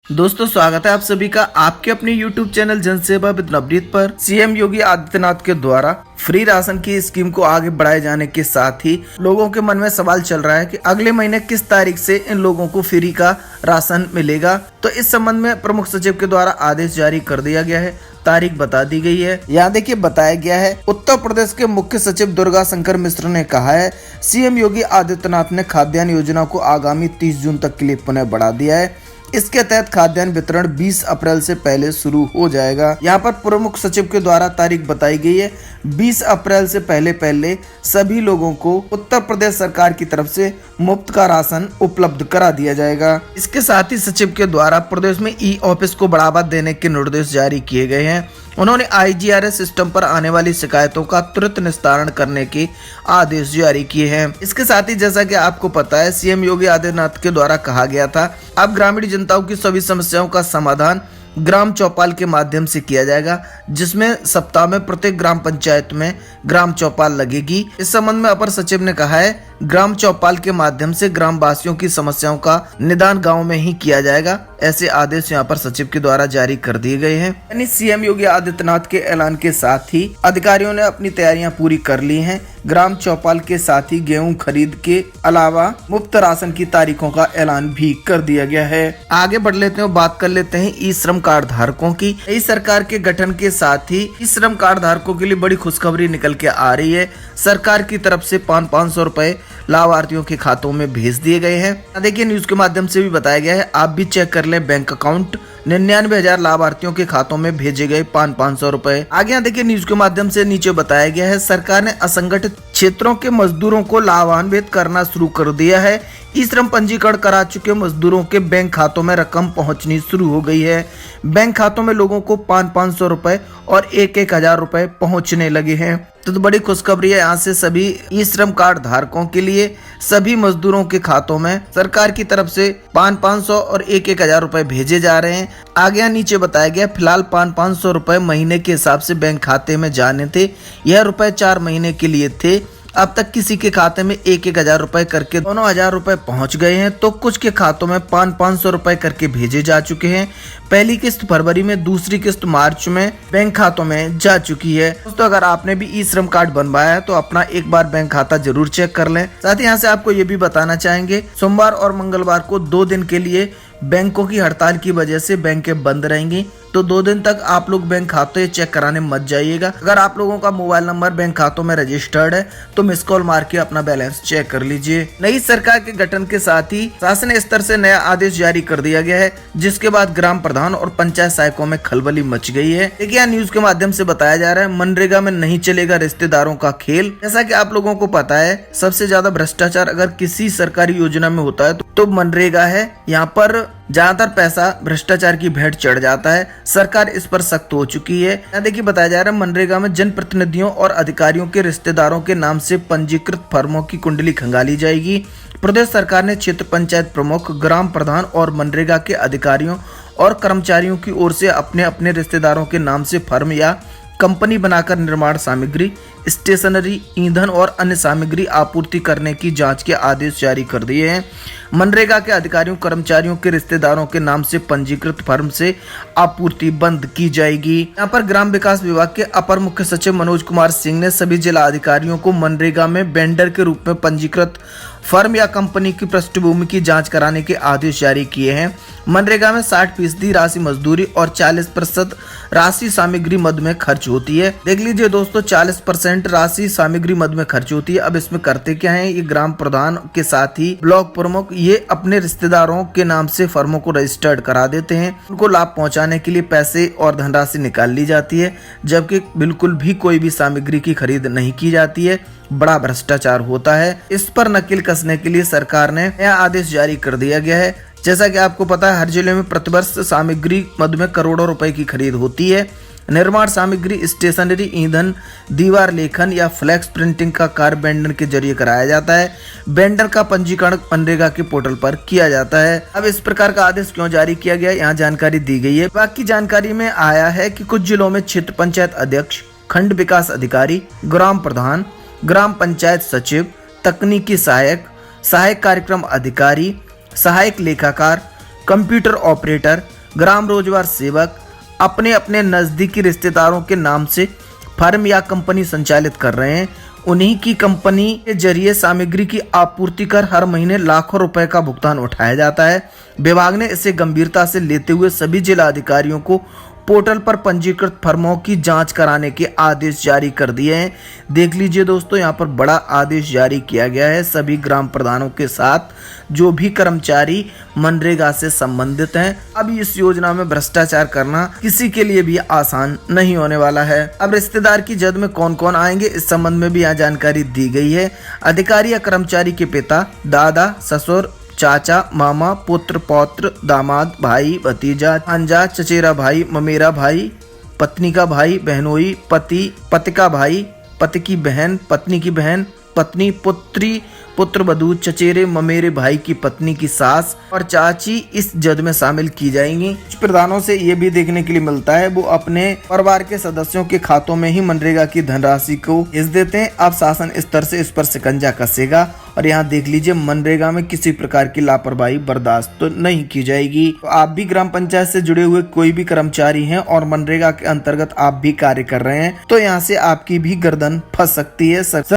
दोस्तों स्वागत है आप सभी का आपके अपने YouTube चैनल जनसेवा विद नवनीत पर। सीएम योगी आदित्यनाथ के द्वारा फ्री राशन की स्कीम को आगे बढ़ाए जाने के साथ ही लोगों के मन में सवाल चल रहा है कि अगले महीने किस तारीख से इन लोगों को फ्री का राशन मिलेगा। तो इस संबंध में प्रमुख सचिव के द्वारा आदेश जारी कर दिया गया है, तारीख बता दी गई है। यहाँ देखिए बताया गया है, उत्तर प्रदेश के मुख्य सचिव दुर्गा शंकर मिश्र ने कहा है, सीएम योगी आदित्यनाथ ने खाद्यान्न योजना को आगामी 30 जून तक के लिए पुनः बढ़ा दिया है। इसके तहत खाद्यान्न वितरण 20 अप्रैल से पहले शुरू हो जाएगा। यहाँ पर प्रमुख सचिव के द्वारा तारीख बताई गई है, 20 अप्रैल से पहले सभी लोगों को उत्तर प्रदेश सरकार की तरफ से मुफ्त का राशन उपलब्ध करा दिया जाएगा। इसके साथ ही सचिव के द्वारा प्रदेश में ई ऑफिस को बढ़ावा देने के निर्देश जारी किए गए हैं। उन्होंने IGRS सिस्टम पर आने वाली शिकायतों का तुरंत निस्तारण करने के आदेश जारी किए हैं। इसके साथ ही जैसा कि आपको पता है, सीएम योगी आदित्यनाथ के द्वारा कहा गया था, अब ग्रामीण जनताओं की सभी समस्याओं का समाधान ग्राम चौपाल के माध्यम से किया जाएगा, जिसमें सप्ताह में प्रत्येक ग्राम पंचायत में ग्राम चौपाल लगेगी। इस संबंध में अपर सचिव ने कहा है, ग्राम चौपाल के माध्यम से ग्राम वासियों की समस्याओं का निदान गांव में ही किया जाएगा। ऐसे आदेश यहां पर सचिव के द्वारा जारी कर दिए गए हैं। यानी सीएम योगी आदित्यनाथ के ऐलान के साथ ही अधिकारियों ने अपनी तैयारियां पूरी कर ली हैं। ग्राम चौपाल के साथ ही गेहूं खरीद के अलावा मुफ्त राशन की तारीखों का ऐलान भी कर दिया गया है। आगे बढ़ लेते हैं, बात कर लेते हैं ई श्रम कार्ड धारकों की। नई सरकार के गठन के साथ ही ई श्रम कार्ड धारकों के लिए बड़ी खुशखबरी निकल के आ रही है। सरकार की तरफ से 500 रुपए लाभार्थियों के खातों में भेज दिए गए हैं। देखिए न्यूज के माध्यम से भी बताया गया है, आप भी चेक कर लें बैंक अकाउंट। 99,000 लाभार्थियों के खातों में भेजे गए 500 रुपए। आगे यहाँ देखिए न्यूज के माध्यम से नीचे बताया गया है, सरकार ने असंगठित क्षेत्रों के मजदूरों को लाभान्वित करना शुरू कर दिया है। ई श्रम पंजीकरण करा चुके मजदूरों के बैंक खातों में रकम पहुंचनी शुरू हो गई है। बैंक खातों में लोगों को 500 रुपए और 1,000 रुपए पहुंचने लगे हैं। तो बड़ी खुशखबरी है, यहाँ से सभी ई श्रम कार्ड धारकों के लिए सभी मजदूरों के खातों में सरकार की तरफ से 500 और 1,000 रुपए भेजे जा रहे हैं। आगे यहाँ नीचे बताया गया, फिलहाल 500 रुपए महीने के हिसाब से बैंक खाते में जाने थे। यह रुपए 4 महीने के लिए थे। अब तक किसी के खाते में 1,000 रुपए करके दोनों 1000 रुपए पहुंच गए हैं, तो कुछ के खातों में 500 रुपए करके भेजे जा चुके हैं। पहली किस्त फरवरी में, दूसरी किस्त मार्च में बैंक खातों में जा चुकी है। दोस्तों अगर आपने भी ई श्रम कार्ड बनवाया है तो अपना एक बार बैंक खाता जरूर चेक कर लें। साथ ही यहाँ से आपको ये भी बताना चाहेंगे, सोमवार और मंगलवार को 2 दिन के लिए बैंकों की हड़ताल की वजह से बैंकें बंद रहेंगी, तो 2 दिन तक आप लोग बैंक खाते चेक कराने मत जाइएगा। अगर आप लोगों का मोबाइल नंबर बैंक खातों में रजिस्टर्ड है तो मिस कॉल मार के अपना बैलेंस चेक कर लीजिए। नई सरकार के गठन के साथ ही शासन स्तर से नया आदेश जारी कर दिया गया है, जिसके बाद ग्राम प्रधान और पंचायत सहायकों में खलबली मच गई है। देखिए यहाँ न्यूज के माध्यम से बताया जा रहा है, मनरेगा में नहीं चलेगा रिश्तेदारों का खेल। जैसा कि आप लोगों को पता है, सबसे ज्यादा भ्रष्टाचार अगर किसी सरकारी योजना में होता है तो मनरेगा है। यहाँ पर ज्यादातर पैसा भ्रष्टाचार की भेंट चढ़ जाता है। सरकार इस पर सख्त हो चुकी है। यहाँ देखिए बताया जा रहा है, मनरेगा में जनप्रतिनिधियों और अधिकारियों के रिश्तेदारों के नाम से पंजीकृत फर्मों की कुंडली खंगाली जाएगी। प्रदेश सरकार ने क्षेत्र पंचायत प्रमुख, ग्राम प्रधान और मनरेगा के अधिकारियों और कर्मचारियों की ओर से अपने अपने रिश्तेदारों के नाम से फर्म या कंपनी बनाकर निर्माण सामग्री, स्टेशनरी, ईंधन और अन्य सामग्री आपूर्ति करने की जांच के आदेश जारी कर दिए हैं। मनरेगा के अधिकारियों कर्मचारियों के रिश्तेदारों के नाम से पंजीकृत फर्म से आपूर्ति बंद की जाएगी। यहाँ पर ग्राम विकास विभाग के अपर मुख्य सचिव मनोज कुमार सिंह ने सभी जिला अधिकारियों को मनरेगा में वेंडर के रूप में पंजीकृत फर्म या कंपनी की पृष्ठभूमि की जांच कराने के आदेश जारी किए हैं। मनरेगा में 60% राशि मजदूरी और 40% राशि सामग्री मद में खर्च होती है। देख लीजिए दोस्तों, 40% राशि सामग्री मद में खर्च होती है। अब इसमें करते क्या है, ये ग्राम प्रधान के साथ ही ब्लॉक प्रमुख ये अपने रिश्तेदारों के नाम से फर्मों को रजिस्टर्ड करा देते हैं। उनको लाभ पहुंचाने के लिए पैसे और धनराशि निकाल ली जाती है, जबकि बिल्कुल भी कोई भी सामग्री की खरीद नहीं की जाती है। बड़ा भ्रष्टाचार होता है। इस पर नकेल कसने के लिए सरकार ने नया आदेश जारी कर दिया गया है। जैसा कि आपको पता है, हर जिले में प्रतिवर्ष सामग्री मद में करोड़ों रुपए की खरीद होती है। निर्माण सामग्री, स्टेशनरी, ईंधन, दीवार लेखन या फ्लैक्स प्रिंटिंग का कार्य वेंडर के जरिए कराया जाता है। वेंडर का पंजीकरण मनरेगा के पोर्टल पर किया जाता है। अब इस प्रकार का आदेश क्यों जारी किया गया, यहाँ जानकारी दी गई है। बाकी जानकारी में आया है कि कुछ जिलों में क्षेत्र पंचायत अध्यक्ष, खंड विकास अधिकारी, ग्राम प्रधान, ग्राम पंचायत सचिव, तकनीकी सहायक, सहायक कार्यक्रम अधिकारी, सहायक लेखाकार, कंप्यूटर ऑपरेटर, ग्राम रोजगार सेवक अपने अपने नजदीकी रिश्तेदारों के नाम से फर्म या कंपनी संचालित कर रहे हैं। उन्हीं की कंपनी के जरिए सामग्री की आपूर्ति कर हर महीने लाखों रुपए का भुगतान उठाया जाता है। विभाग ने इसे गंभीरता से लेते हुए सभी जिला अधिकारियों को पोर्टल पर पंजीकृत फर्मों की जांच कराने के आदेश जारी कर दिए हैं। देख लीजिए दोस्तों, यहाँ पर बड़ा आदेश जारी किया गया है सभी ग्राम प्रधानों के साथ जो भी कर्मचारी मनरेगा से संबंधित हैं। अब इस योजना में भ्रष्टाचार करना किसी के लिए भी आसान नहीं होने वाला है। अब रिश्तेदार की जद में कौन कौन आएंगे, इस संबंध में भी यहाँ जानकारी दी गई है। अधिकारी या कर्मचारी के पिता, दादा, ससुर, चाचा, मामा, पुत्र, पौत्र, दामाद, भाई, भतीजा, भांजा, चचेरा भाई, ममेरा भाई, पत्नी का भाई, बहनोई, पति, पति का भाई, पति की बहन, पत्नी की बहन, पत्नी, पुत्री, पुत्र वधू, चचेरे ममेरे भाई की पत्नी की सास और चाची इस जद में शामिल की जाएंगी। कुछ प्रधानों से ये भी देखने के लिए मिलता है वो अपने परिवार के सदस्यों के खातों में ही मनरेगा की धनराशि को भेज देते हैं। अब शासन स्तर से इस पर शिकंजा कसेगा और यहाँ देख लीजिए मनरेगा में किसी प्रकार की लापरवाही बर्दाश्त तो नहीं की जाएगी। तो आप भी ग्राम पंचायत से जुड़े हुए कोई भी कर्मचारी हैं और मनरेगा के अंतर्गत आप भी कार्य कर रहे हैं तो यहाँ से आपकी भी गर्दन फंस सकती है।